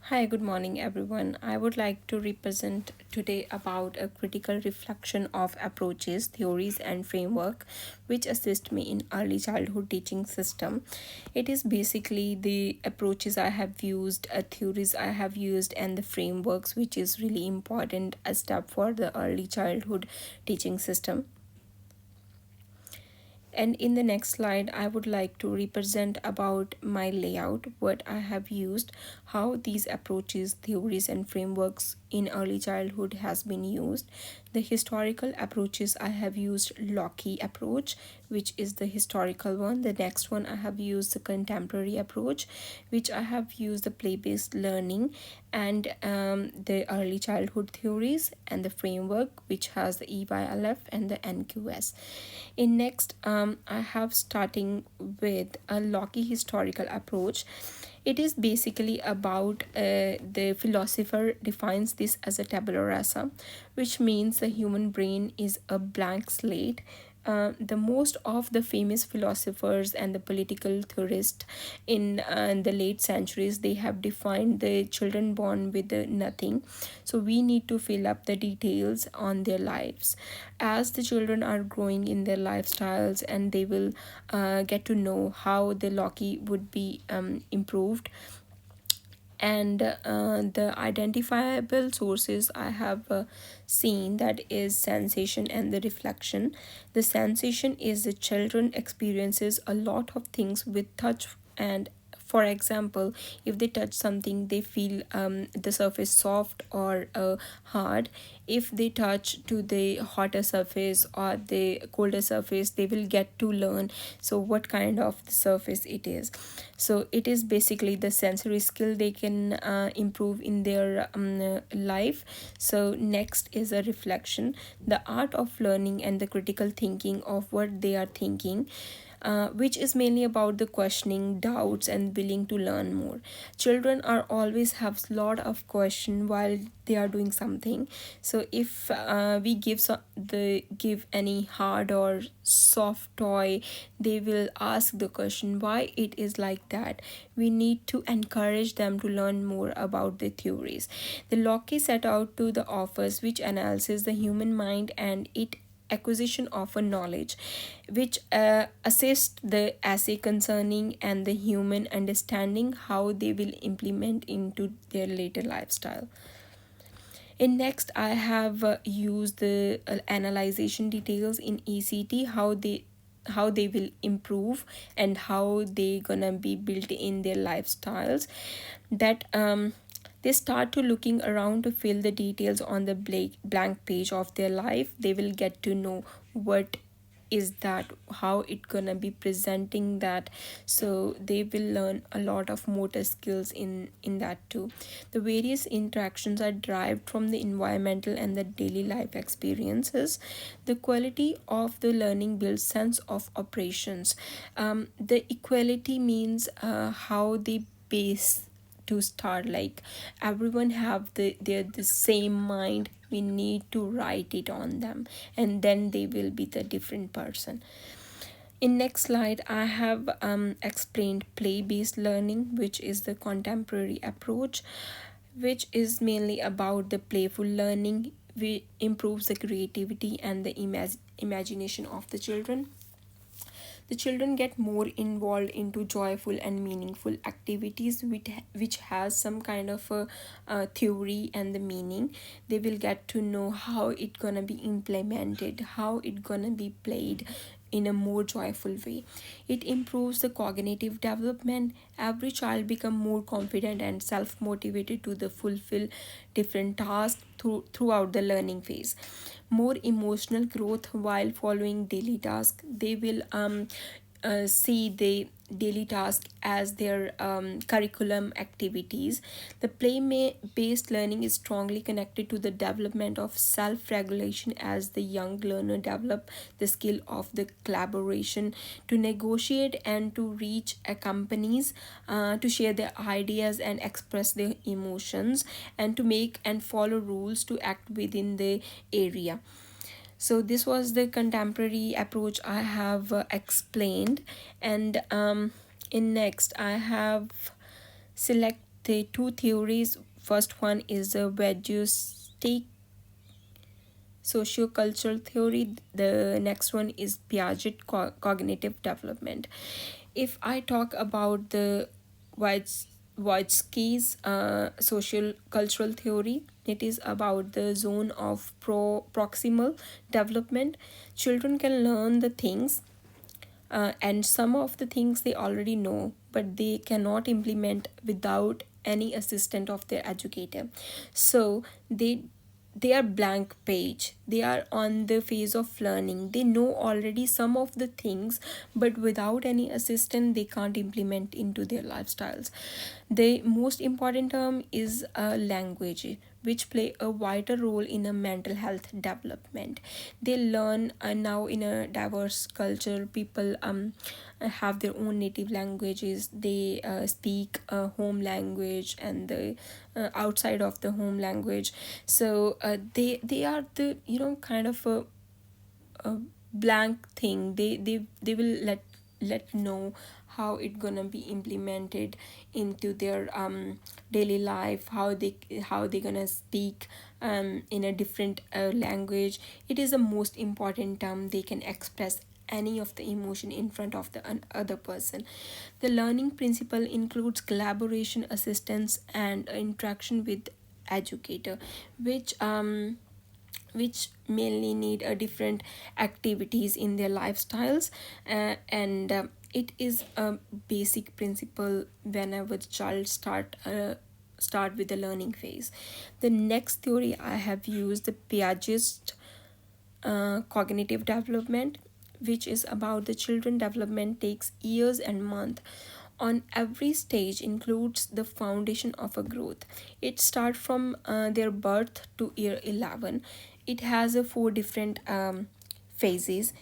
Hi, good morning, everyone. I would like to represent today about a critical reflection of approaches, theories, and framework which assist me in early childhood teaching system. It is basically the approaches I have used, theories I have used, and the frameworks which is really important a step for the early childhood teaching system. And in the next slide, I would like to represent about my layout, what I have used, how these approaches, theories, and frameworks in early childhood has been used. The historical approaches I have used Locke approach, which is the historical one. The next one I have used the contemporary approach, which I have used the play-based learning and the early childhood theories and the framework which has the EYLF and the NQS. In next, I have starting with a Locke historical approach. It is basically about the philosopher defines this as a tabula rasa, which means the human brain is a blank slate. The most of the famous philosophers and the political theorists in the late centuries, they have defined the children born with nothing, so we need to fill up the details on their lives as the children are growing in their lifestyles, and they will get to know how the Loki would be improved. And the identifiable sources I have seen, that is sensation and the reflection. The sensation is the children experiences a lot of things with touch, and for example, if they touch something, they feel the surface soft or hard. If they touch to the hotter surface or the colder surface, they will get to learn so what kind of the surface it is. So it is basically the sensory skill they can improve in their life. So next is a reflection, the art of learning and the critical thinking of what they are thinking, which is mainly about the questioning, doubts, and willing to learn more. Children are always have lot of question while they are doing something. So if we give any hard or soft toy, they will ask the question why it is like that. We need to encourage them to learn more about the theories. The Locke set out to the office which analyzes the human mind and it acquisition of a knowledge, which assist the essay concerning and the human understanding how they will implement into their later lifestyle. In next, I have used the analyzation details in ECT, how they will improve and how they gonna be built in their lifestyles. That they start to looking around to fill the details on the blank page of their life. They will get to know what is that, how it gonna be presenting that. So they will learn a lot of motor skills in that too. The various interactions are derived from the environmental and the daily life experiences. The quality of the learning builds sense of operations. The equality means how they base to start, like everyone have the same mind. We need to write it on them, and then they will be the different person. In next slide, I have explained play-based learning, which is the contemporary approach, which is mainly about the playful learning. We improves the creativity and the imagination of the children. The children get more involved into joyful and meaningful activities which has some kind of a theory and the meaning. They will get to know how it gonna be implemented, how it gonna be played in a more joyful way. It improves the cognitive development. Every child become more confident and self-motivated to the fulfill different tasks throughout the learning phase. More emotional growth while following daily tasks. They will see the daily task as their curriculum activities. The play based learning is strongly connected to the development of self-regulation as the young learner develop the skill of the collaboration, to negotiate and to reach a companies, to share their ideas and express their emotions, and to make and follow rules to act within the area. So this was the contemporary approach I have explained. And in next, I have select the two theories. First one is the Vygotsky sociocultural theory. The next one is Piaget cognitive development. If I talk about the Vygotsky's social cultural theory, it is about the zone of proximal development. Children can learn the things, and some of the things they already know, but they cannot implement without any assistant of their educator. So they are blank page, they are on the phase of learning, they know already some of the things, but without any assistant they can't implement into their lifestyles. The most important term is language, which play a vital role in a mental health development. They learn now in a diverse culture. People have their own native languages. They speak a home language and the outside of the home language. So they are the kind of a blank thing. They will let know how it gonna be implemented into their daily life, how they gonna speak in a different language. It is the most important term. They can express any of the emotion in front of the other person. The learning principle includes collaboration, assistance, and interaction with educator, which mainly need a different activities in their lifestyles, and it is a basic principle whenever the child start with the learning phase. The next theory I have used, the Piaget cognitive development, which is about the children development takes years and months. On every stage includes the foundation of a growth. It starts from their birth to year 11. It has a four different phases.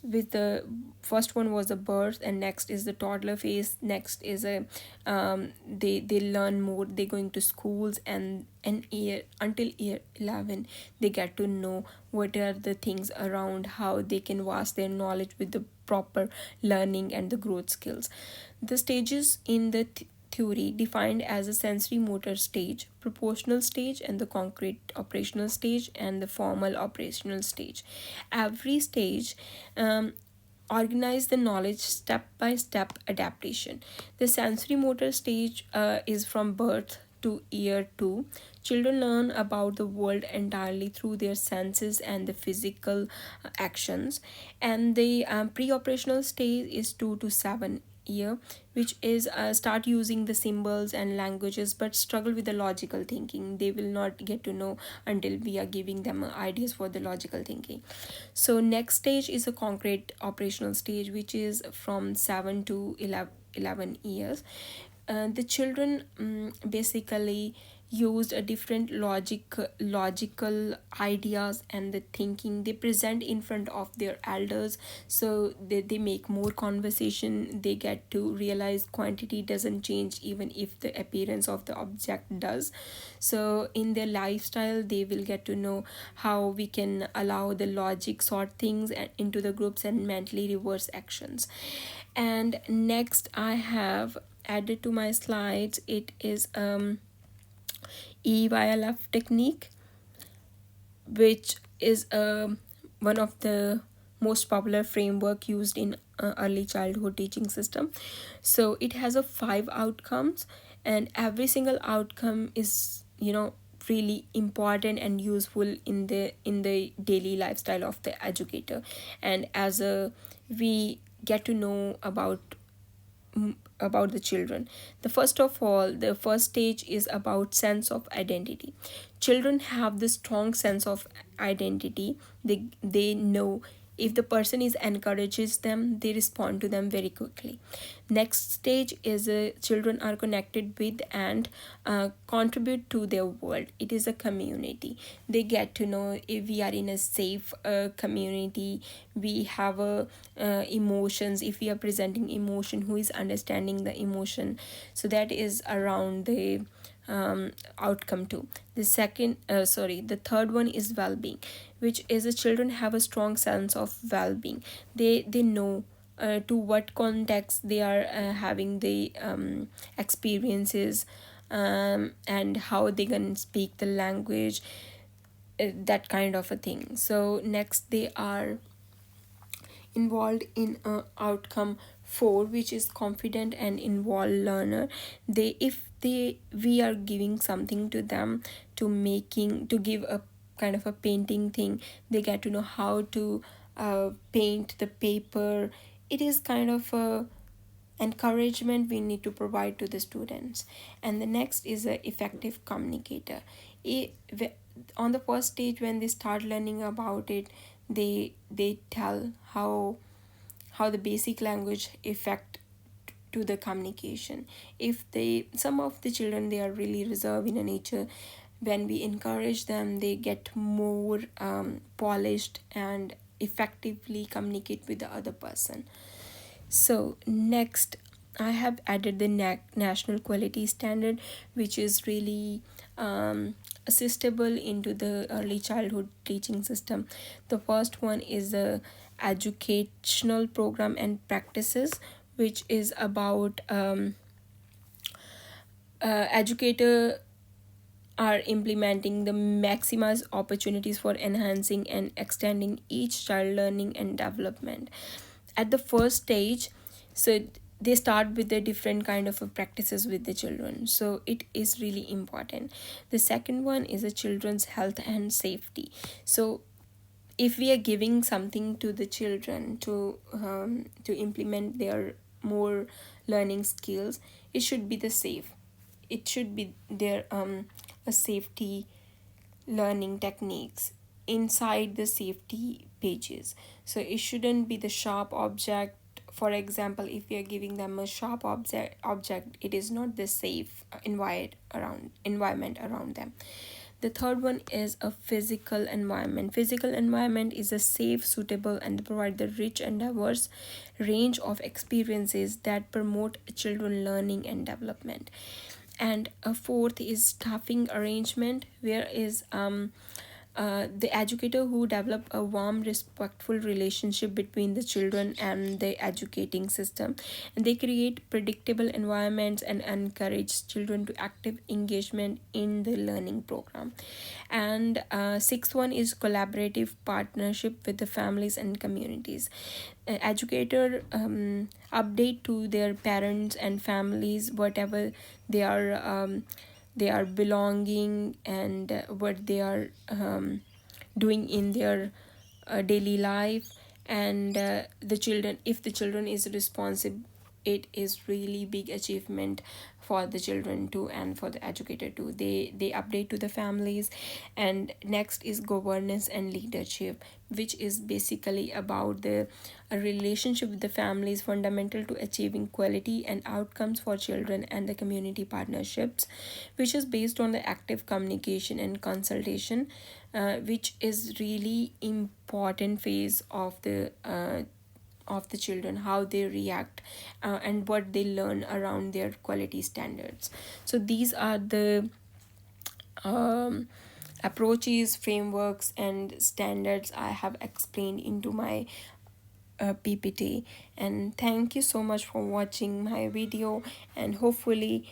With the first one was the birth, and next is the toddler phase, next is a they learn more, they going to schools, and year until year 11 they get to know what are the things around, how they can vast their knowledge with the proper learning and the growth skills. The stages in the theory defined as a sensory motor stage, proportional stage, and the concrete operational stage, and the formal operational stage. Every stage organize the knowledge step by step adaptation. The sensory motor stage is from birth to year 2. Children learn about the world entirely through their senses and the physical actions. And the pre-operational stage is 2 to 7 year, which is start using the symbols and languages but struggle with the logical thinking. They will not get to know until we are giving them ideas for the logical thinking. So next stage is a concrete operational stage, which is from 7 to 11 years. The children basically used a different logical ideas and the thinking they present in front of their elders. So they make more conversation. They get to realize quantity doesn't change even if the appearance of the object does. So in their lifestyle they will get to know how we can allow the logic sort things into the groups and mentally reverse actions. And next I have added to my slides, it is EYLF technique, which is one of the most popular framework used in early childhood teaching system. So it has a 5 outcomes, and every single outcome is really important and useful in the daily lifestyle of the educator. And as a we get to know about the children. The first of all, the first stage is about sense of identity. Children have this strong sense of identity. They know if the person is encourages them, they respond to them very quickly. Next stage is children are connected with and contribute to their world. It is a community. They get to know if we are in a safe community. We have emotions. If we are presenting emotion, who is understanding the emotion? So that is around the outcome 2. The third one is well-being, which is the children have a strong sense of well-being. They know to what context they are having the experiences, and how they can speak the language, that kind of a thing. So next they are involved in outcome 4, which is confident and involved learner. They, if they, we are giving something to them, to give a kind of a painting thing, they get to know how to paint the paper. It is kind of a encouragement we need to provide to the students. And the next is a effective communicator. On the first stage when they start learning about it, they tell how the basic language affect to the communication. If they, some of the children, they are really reserved in a nature, when we encourage them, they get more polished and effectively communicate with the other person. So next, I have added the national quality standard, which is really assistable into the early childhood teaching system. The first one is the educational program and practices, which is about educator are implementing the maximize opportunities for enhancing and extending each child learning and development. At the first stage, so they start with the different kind of practices with the children, so it is really important. The second one is the children's health and safety. So if we are giving something to the children to implement their more learning skills, it should be the safe, it should be their a safety learning techniques inside the safety pages. So it shouldn't be the sharp object. For example, if we are giving them a sharp object, it is not the safe environment around them. The third one is a physical environment. Physical environment is a safe, suitable, and provide the rich and diverse range of experiences that promote children learning and development. And a fourth is staffing arrangement, where is the educator who develop a warm, respectful relationship between the children and the educating system, and they create predictable environments and encourage children to active engagement in the learning program. And sixth one is collaborative partnership with the families and communities. Educator update to their parents and families whatever they are they are belonging, and what they are doing in their daily life. And the children, if the children is responsive, it is really big achievement for the children too, and for the educator too. They update to the families. And next is governance and leadership, which is basically about the a relationship with the families fundamental to achieving quality and outcomes for children, and the community partnerships, which is based on the active communication and consultation, which is really important phase of the children, how they react, and what they learn around their quality standards. So these are the um, approaches, frameworks, and standards I have explained into my PPT. And thank you so much for watching my video, and hopefully